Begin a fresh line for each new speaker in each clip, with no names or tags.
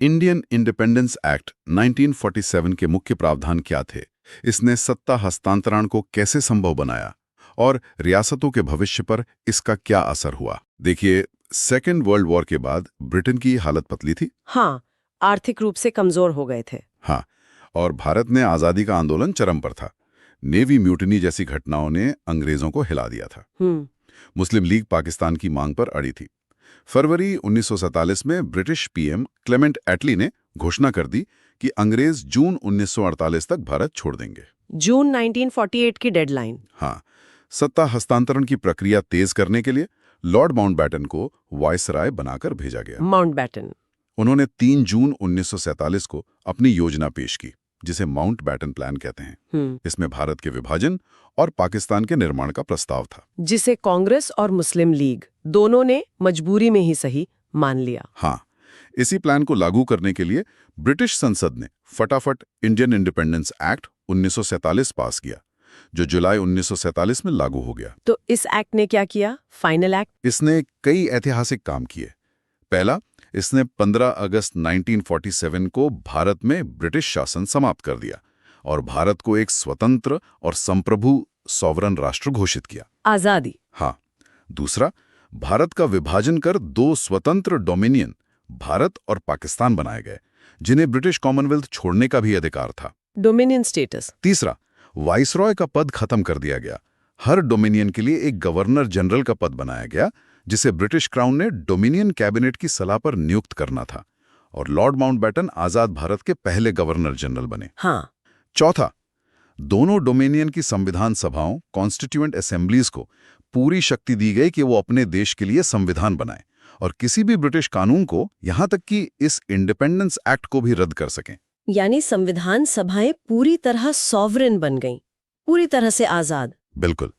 Indian independence act 1947 के मुख्य प्रावधान क्या थे? इसने सत्ता हस्तांतरण को कैसे संभव बनाया और रियासतों के भविष्य पर इसका क्या असर हुआ? देखिए, सेकेंड वर्ल्ड वॉर के बाद ब्रिटेन की हालत पतली थी।
हाँ, आर्थिक रूप से कमजोर हो गए थे।
हाँ, और भारत ने आज़ादी का आंदोलन चरम पर था। नेवी म्यूटिनी जैसी घटनाओं ने अंग्रेजों को हिला दिया था। मुस्लिम लीग पाकिस्तान की मांग पर अड़ी थी। फरवरी 1947 में ब्रिटिश पीएम क्लेमेंट एटली ने घोषणा कर दी कि अंग्रेज जून 1948 तक भारत छोड़ देंगे।
जून 1948 की डेडलाइन।
हाँ, सत्ता हस्तांतरण की प्रक्रिया तेज करने के लिए लॉर्ड माउंटबेटन को वायसराय बनाकर भेजा गया।
माउंटबेटन।
उन्होंने 3 जून 1947 को अपनी योजना पेश की, जिसे माउंटबेटन प्लान कहते हैं। इसमें भारत के विभाजन और पाकिस्तान के निर्माण का प्रस्ताव था,
जिसे कांग्रेस और मुस्लिम लीग दोनों ने मजबूरी में ही सही मान लिया।
हाँ, इसी प्लान को लागू करने के लिए ब्रिटिश संसद ने फटाफट इंडियन इंडिपेंडेंस एक्ट 1947 पास किया, जो जुलाई 1947 में लागू हो गया।
तो इस एक्ट ने क्या किया? Final act.
इसने कई ऐतिहासिक काम किए। पहला, इसने 15 अगस्त 1947 को भारत में ब्रिटिश शासन समाप्त कर दिया और भारत को एक स्वतंत्र और संप्रभु सॉवरन राष्ट्र घोषित किया।
आजादी।
हाँ। दूसरा, भारत का विभाजन कर 2 स्वतंत्र डोमिनियन भारत और पाकिस्तान बनाए गए, जिन्हें ब्रिटिश कॉमनवेल्थ छोड़ने का भी अधिकार था।
Dominion status.
तीसरा, वाइसरॉय का पद खत्म कर दिया गया। हर डोमिनियन के लिए एक गवर्नर जनरल का पद बनाया गया, जिसे ब्रिटिश क्राउन ने डोमिनियन कैबिनेट की सलाह पर नियुक्त करना था, और लॉर्ड माउंटबेटन आजाद भारत के पहले गवर्नर जनरल बने।
हाँ।
चौथा, दोनों डोमिनियन की संविधान सभाओं कॉन्स्टिट्यूएंट असेंबलीज को पूरी शक्ति दी गई कि वो अपने देश के लिए संविधान बनाएं और किसी भी ब्रिटिश कानून को, यहां तक कि इस इंडिपेंडेंस एक्ट को भी रद्द कर सकें।
यानी संविधान सभाएं पूरी तरह सॉवरेन बन गईं, पूरी तरह से आजाद।
बिल्कुल,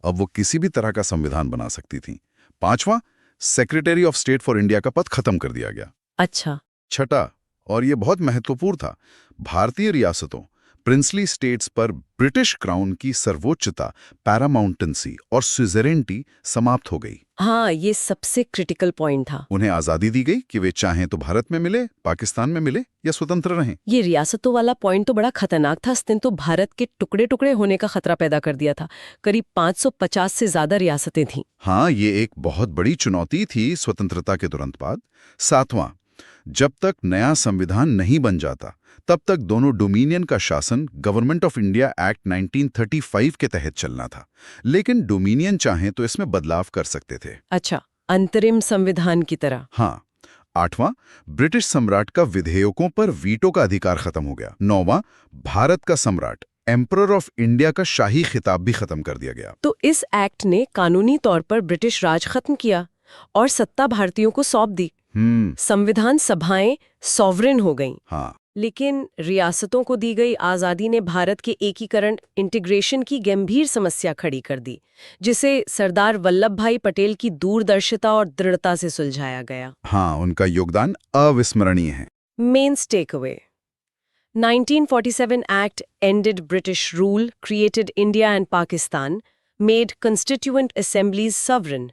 अब वो किसी भी तरह का संविधान बना सकती थीं। पांचवां, secretary of state for India का पद खत्म कर दिया गया।
अच्छा।
छठा, और ये बहुत महत्वपूर्ण था, भारतीय रियासतों प्रिंसली स्टेट्स पर ब्रिटिश क्राउन की सर्वोच्चता, पैरामाउंटेंसी और स्यूजेरेनिटी समाप्त हो गई।
हाँ, ये सबसे क्रिटिकल पॉइंट था।
उन्हें आजादी दी गई कि वे चाहें तो भारत में मिले, पाकिस्तान में मिले या स्वतंत्र रहें।
ये रियासतों वाला पॉइंट तो बड़ा खतरनाक था। इसने तो भारत के टुकड़े टुकड़े होने का खतरा पैदा कर दिया था। करीब 550 से ज्यादा रियासतें थीं।
हाँ, ये एक बहुत बड़ी चुनौती थी स्वतंत्रता के तुरंत बाद। सातवां, जब तक नया संविधान नहीं बन जाता, तब तक दोनों डोमिनियन का शासन गवर्नमेंट ऑफ इंडिया एक्ट 1935 के तहत चलना था, लेकिन डोमिनियन चाहें तो इसमें बदलाव कर सकते थे।
अच्छा, अंतरिम संविधान की तरह।
हाँ। आठवां, ब्रिटिश सम्राट का विधेयकों पर वीटो का अधिकार खत्म हो गया। नौवां, भारत का सम्राट एम्परर ऑफ इंडिया का शाही खिताब भी खत्म कर दिया गया।
तो इस एक्ट ने कानूनी तौर पर ब्रिटिश राज खत्म किया और सत्ता भारतीयों को सौंप दी। संविधान सभाएं सॉवरेन हो गईं।
हाँ।
लेकिन रियासतों को दी गई आजादी ने भारत के एकीकरण, इंटीग्रेशन की गंभीर समस्या खड़ी कर दी, जिसे सरदार वल्लभ भाई पटेल की दूरदर्शिता और दृढ़ता से सुलझाया गया।
हाँ, उनका योगदान अविस्मरणीय है।
Mains takeaway. 1947 Act ended British rule, created India and Pakistan, made constituent assemblies sovereign.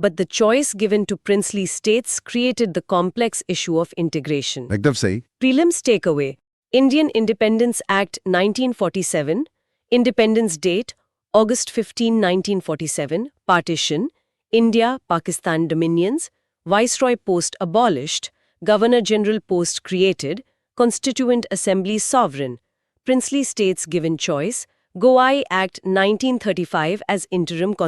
But the choice given to princely states created the complex issue of integration.
एकदम सही।
Prelims takeaway. Indian Independence Act 1947. Independence date August 15, 1947. Partition. India, Pakistan dominions. Viceroy post abolished. Governor General post created. Constituent Assembly sovereign. Princely states given choice. Gowai Act 1935 as interim